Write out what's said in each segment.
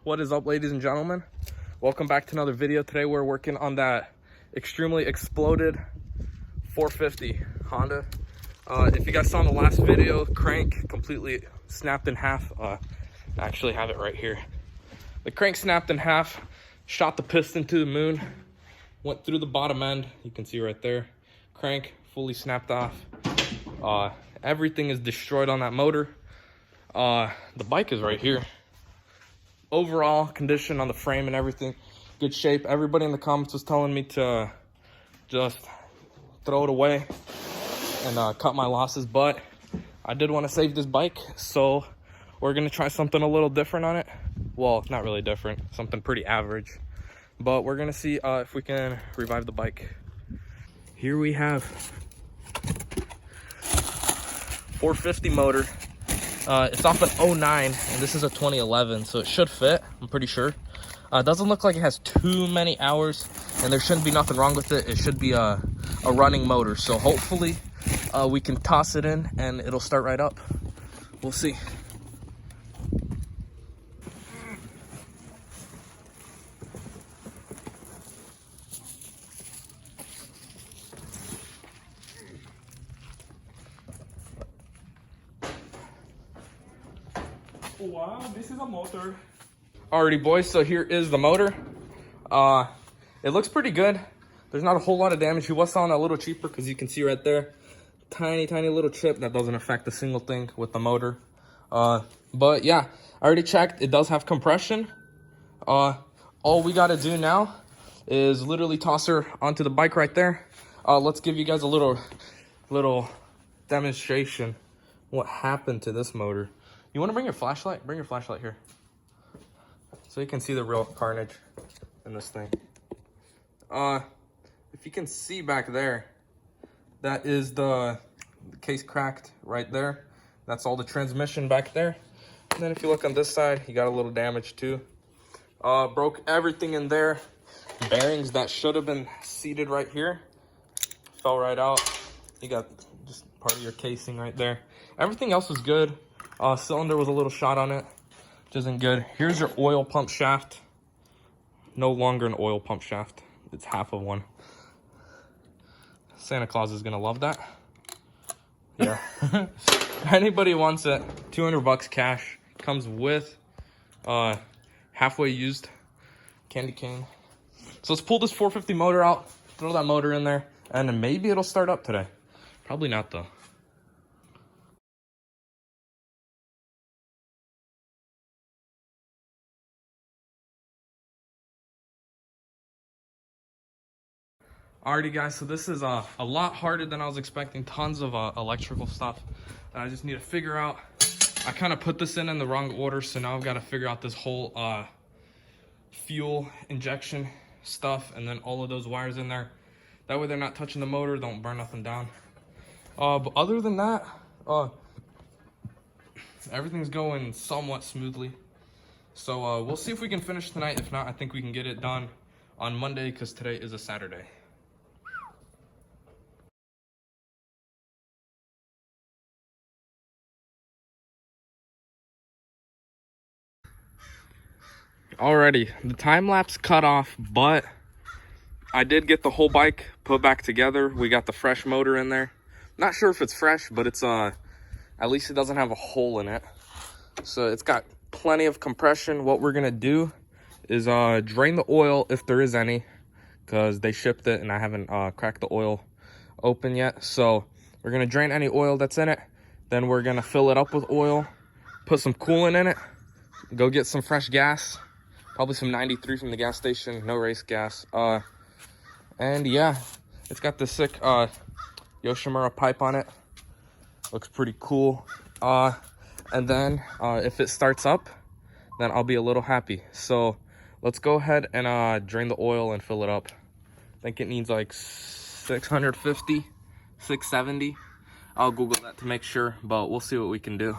What is up, ladies and gentlemen? Welcome back to another video. Today we're working on that extremely exploded 450 Honda. If you guys saw in the last video, crank completely snapped in half. I actually have it right here. The crank snapped in half, shot the piston to the moon, went through the bottom end. You can see right there. Crank fully snapped off. Everything is destroyed on that motor. The bike is right here. Overall condition on the frame and everything, good shape. Everybody in the comments was telling me to just throw it away and cut my losses, but I did want to save this bike, so we're gonna try something a little different on it. Well, not really different, something pretty average, but we're gonna see if we can revive the bike. Here we have 450 motor. It's off an 09, and this is a 2011, so it should fit, I'm pretty sure. It doesn't look like it has too many hours, and there shouldn't be nothing wrong with it. It should be a running motor, so hopefully we can toss it in and it'll start right up. We'll see. Wow, this is a motor. Alrighty, boys, so here is the motor. It looks pretty good. There's not a whole lot of damage. He was selling a little cheaper because you can see right there, tiny little chip that doesn't affect a single thing with the motor. But yeah, I already checked. It does have compression. All we gotta do now is literally toss her onto the bike right there. Let's give you guys a little demonstration what happened to this motor. You want to bring your flashlight? Bring your flashlight here, so you can see the real carnage in this thing. If you can see back there, that is the case cracked right there. That's all the transmission back there. And then if you look on this side, you got a little damage too. Broke everything in there. Bearings that should have been seated right here fell right out. You got just part of your casing right there. Everything else was good. Cylinder was a little shot on it, which isn't good. Here's your oil pump shaft. No longer an oil pump shaft. It's half of one. Santa Claus is gonna love that. Yeah. If anybody wants it, 200 bucks cash. Comes with halfway used candy cane. So let's pull this 450 motor out, throw that motor in there, and then maybe it'll start up today. Probably not though. Alrighty, guys, so this is a lot harder than I was expecting. Tons of electrical stuff that I just need to figure out. I kind of put this in the wrong order, so now I've got to figure out this whole fuel injection stuff, and then all of those wires in there. That way they're not touching the motor, don't burn nothing down. But other than that, everything's going somewhat smoothly. So we'll see if we can finish tonight. If not, I think we can get it done on Monday, because today is a Saturday. Alrighty, the time lapse cut off, but I did get the whole bike put back together. We got the fresh motor in there. Not sure if it's fresh, but it's at least it doesn't have a hole in it. So it's got plenty of compression. What we're gonna do is drain the oil if there is any, because they shipped it and I haven't cracked the oil open yet. So we're gonna drain any oil that's in it. Then we're gonna fill it up with oil, put some coolant in it, go get some fresh gas. Probably some 93 from the gas station, no race gas. And yeah, it's got this sick Yoshimura pipe on it. Looks pretty cool. And then if it starts up, then I'll be a little happy. So let's go ahead and drain the oil and fill it up. I think it needs like 650, 670. I'll Google that to make sure, but we'll see what we can do.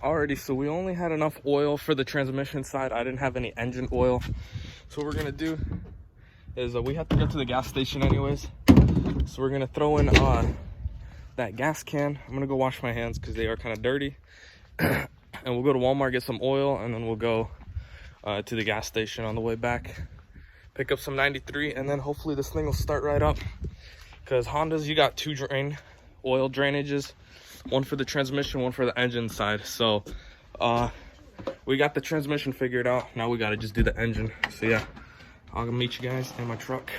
Alrighty, so we only had enough oil for the transmission side. I didn't have any engine oil. So what we're gonna do is we have to get to the gas station anyways. So we're gonna throw in that gas can. I'm gonna go wash my hands because they are kind of dirty. And we'll go to Walmart, get some oil, and then we'll go to the gas station on the way back. Pick up some 93, and then hopefully this thing will start right up. Because Hondas, you got two oil drainages. One for the transmission, one for the engine side. So we got the transmission figured out. Now we gotta just do the engine. So yeah, I'll meet you guys in my truck.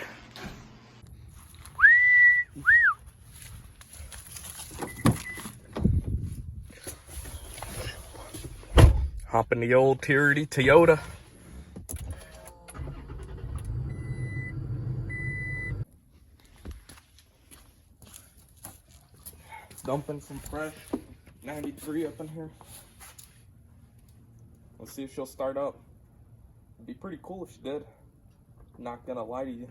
Hop in the old Toyota. Dumping some fresh 93 up in here. Let's see if she'll start up. It'd be pretty cool if she did. Not gonna lie to you.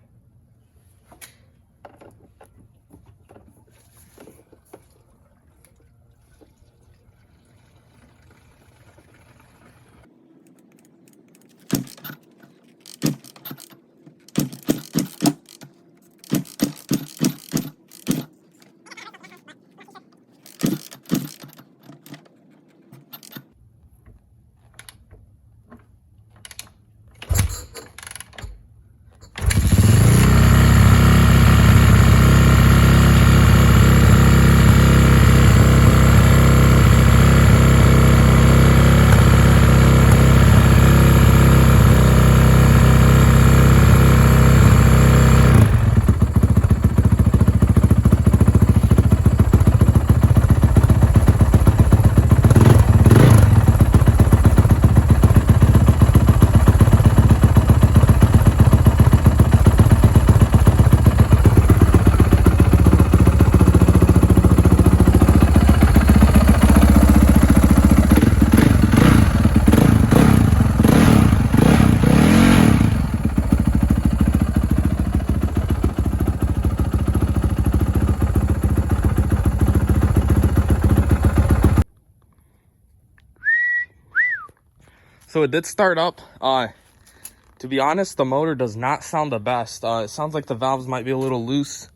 So it did start up. To be honest, the motor does not sound the best. It sounds like the valves might be a little loose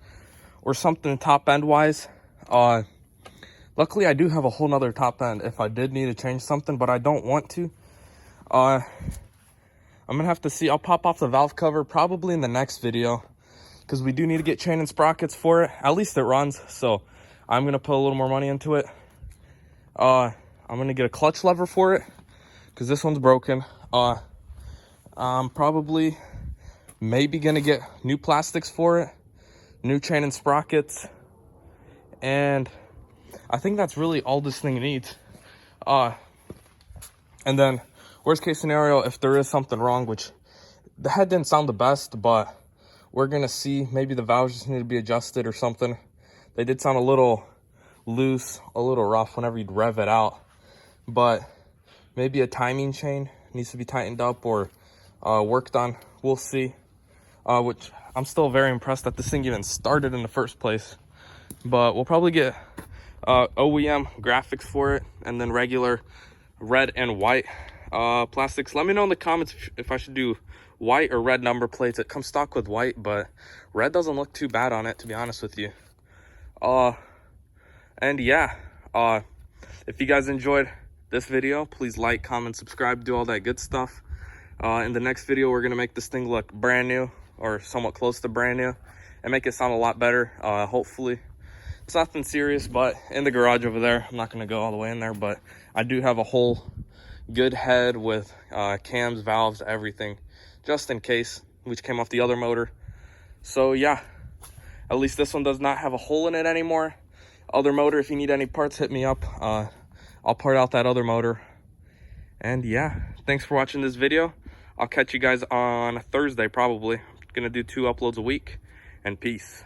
or something top end wise. Luckily I do have a whole nother top end if I did need to change something, but I don't want to. I'm gonna have to see. I'll pop off the valve cover probably in the next video because we do need to get chain and sprockets for it. At least it runs, so I'm gonna put a little more money into it. I'm gonna get a clutch lever for it because this one's broken. I'm probably maybe gonna get new plastics for it, new chain and sprockets, and I think that's really all this thing needs. And then worst case scenario, if there is something wrong, which the head didn't sound the best, but we're gonna see, maybe the valves just need to be adjusted or something. They did sound a little loose, a little rough whenever you'd rev it out, but maybe a timing chain needs to be tightened up or worked on. We'll see. Which I'm still very impressed that this thing even started in the first place. But we'll probably get OEM graphics for it, and then regular red and white plastics. Let me know in the comments if I should do white or red number plates. It comes stock with white, but red doesn't look too bad on it, to be honest with you. And yeah, if you guys enjoyed this video, please like, comment, subscribe, do all that good stuff. In the next video, we're gonna make this thing look brand new, or somewhat close to brand new, and make it sound a lot better. Hopefully it's nothing serious, but in the garage over there, I'm not gonna go all the way in there, but I do have a whole good head with cams, valves, everything, just in case, which came off the other motor. So yeah, at least this one does not have a hole in it anymore. Other motor, if you need any parts, hit me up. I'll part out that other motor. And yeah, thanks for watching this video. I'll catch you guys on Thursday, probably. Gonna do 2 uploads a week, and peace.